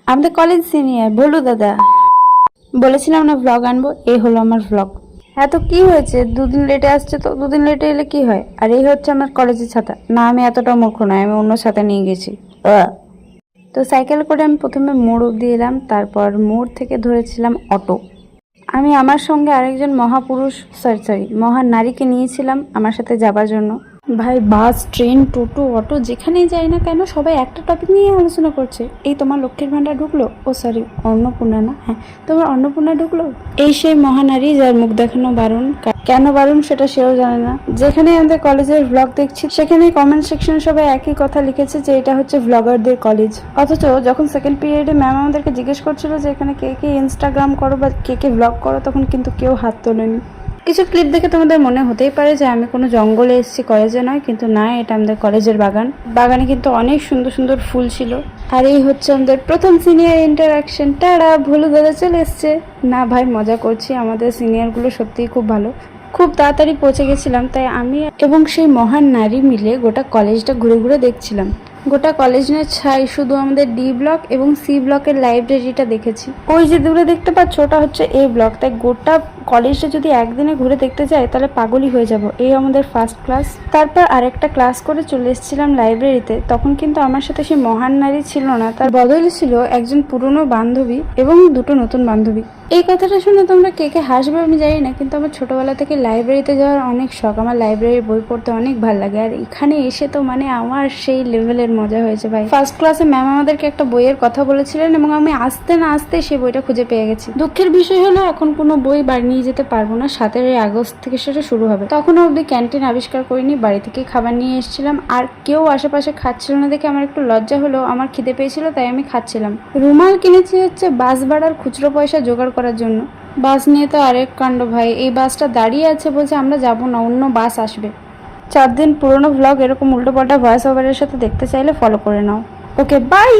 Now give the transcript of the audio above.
আমাদের college senior Bholu দাদা। বলেছিলাম না ভ্লগ আনবো, এই হলো আমার ভ্লগ। এত কি হয়েছে, দুদিন লেটে আসছে তো, দুদিন লেটে এলে কি হয়? আর এই হচ্ছে আমার কলেজের ছাতা। না, আমি এতটা মূর্খ নয়, আমি অন্য ছাতা নিয়ে গেছি। তো সাইকেল করে আমি প্রথমে মোড় অব্দি এলাম, তারপর মোড় থেকে ধরেছিলাম অটো। আমি আমার সঙ্গে আরেকজন মহাপুরুষ সরি মহানারীকে নিয়েছিলাম আমার সাথে যাবার জন্য। ভাই, বাস, ট্রেন, টোটো, অটো যেখানেই যাই না কেন সবাই একটা টপিক নিয়ে আলোচনা করছে। এই তোমার লক্ষ্মীর ভান্ডার ঢুকলো, ও সরি অন্নপূর্ণা না, হ্যাঁ তোমার অন্নপূর্ণা ঢুকলো। এই সেই মহানারী যার মুখ দেখানো বারণ, কেন বারণ সেটা সেও জানে না। যেখানে আমাদের কলেজের ভ্লগ দেখছি সেখানে কমেন্ট সেকশনে সবাই একই কথা লিখেছে যে এটা হচ্ছে ভ্লগারদের কলেজ। অথচ যখন সেকেন্ড পিরিয়ডে ম্যাম আমাদেরকে জিজ্ঞেস করছিল যে এখানে কে কে ইনস্টাগ্রাম করো বা কে কে ভ্লগ করো, তখন কিন্তু কেউ হাত তোলেনি। কিছু ক্লিপ দেখে তোমাদের মনে হতেই পারে যে আমি কোনো জঙ্গলে এসেছি, কলেজে নয়, কিন্তু না, এটা আমাদের কলেজের বাগান। বাগানে কিন্তু অনেক সুন্দর সুন্দর ফুল ছিল। আর এই হচ্ছে আমাদের প্রথম সিনিয়র ইন্টারাকশন। টাড়া, ভোলু দাদা চলে এসছে। না ভাই, মজা করছি, আমাদের সিনিয়রগুলো সত্যিই খুব ভালো। খুব তাড়াতাড়ি পৌঁছে গেছিলাম, তাই আমি এবং সেই মহান নারী মিলে গোটা কলেজটা ঘুরে ঘুরে দেখছিলাম। গোটা কলেজ না ছাই, শুধু আমাদের ডি ব্লক এবং সি ব্লকের লাইব্রেরিটা দেখেছি। ওই যে দূরে দেখতে পাচ্ছ, ওটা হচ্ছে এ ব্লক। তাই গোটা কলেজটা যদি একদিনে ঘুরে দেখতে যাই তাহলে পাগলই হয়ে যাব। এই আমাদের ফার্স্ট ক্লাস। তারপর আরেকটা ক্লাস করে চলে এসেছিলাম লাইব্রেরিতে। তখন কিন্তু আমার সাথে সেই মহান নারী ছিল না, তার বদলে ছিল একজন পুরনো বান্ধবী এবং দুটো নতুন বান্ধবী। এই কথাটা শুনে তোমরা কে কে হাসবে আমি জানি না, কিন্তু আমার ছোটবেলা থেকে লাইব্রেরিতে যাওয়ার অনেক শখ। আমার লাইব্রেরির বই পড়তে অনেক ভালো লাগে, আর এখানে এসে তো মানে আমার সেই লেভেলের মজা হয়েছে ভাই। ফার্স্ট ক্লাসে ম্যাম আমাদেরকে একটা বইয়ের কথা বলেছিলেন এবং আমি আসতে না আসতে সেই বইটা খুঁজে পেয়ে গেছি। দুঃখের বিষয় হলো এখন কোনো বই বাড়ি নিয়ে যেতে পারবো না, 17 আগস্ট থেকে সেটা শুরু হবে। তখনও অবধি ক্যান্টিন আবিষ্কার করিনি, বাড়ি থেকে খাবার নিয়ে এসেছিলাম। আর কেউ আশেপাশে খাচ্ছিল না দেখে আমার একটু লজ্জা হলো। আমার খিদে পেয়েছিল তাই আমি খাচ্ছিলাম। রুমাল কিনেছি হচ্ছে বাস ভাড়ার খুচরো পয়সা জোগাড় করার জন্য। বাস নিয়ে তো আরেক কাণ্ড ভাই, এই বাসটা দাঁড়িয়ে আছে বলছে আমরা যাবো না, অন্য বাস আসবে। 4 দিন পুরনো ভ্লগ এরকম উল্টোপাল্টা ভয়েস ওভারের সাথে দেখতে চাইলে ফলো করে নাও। ওকে, বাই।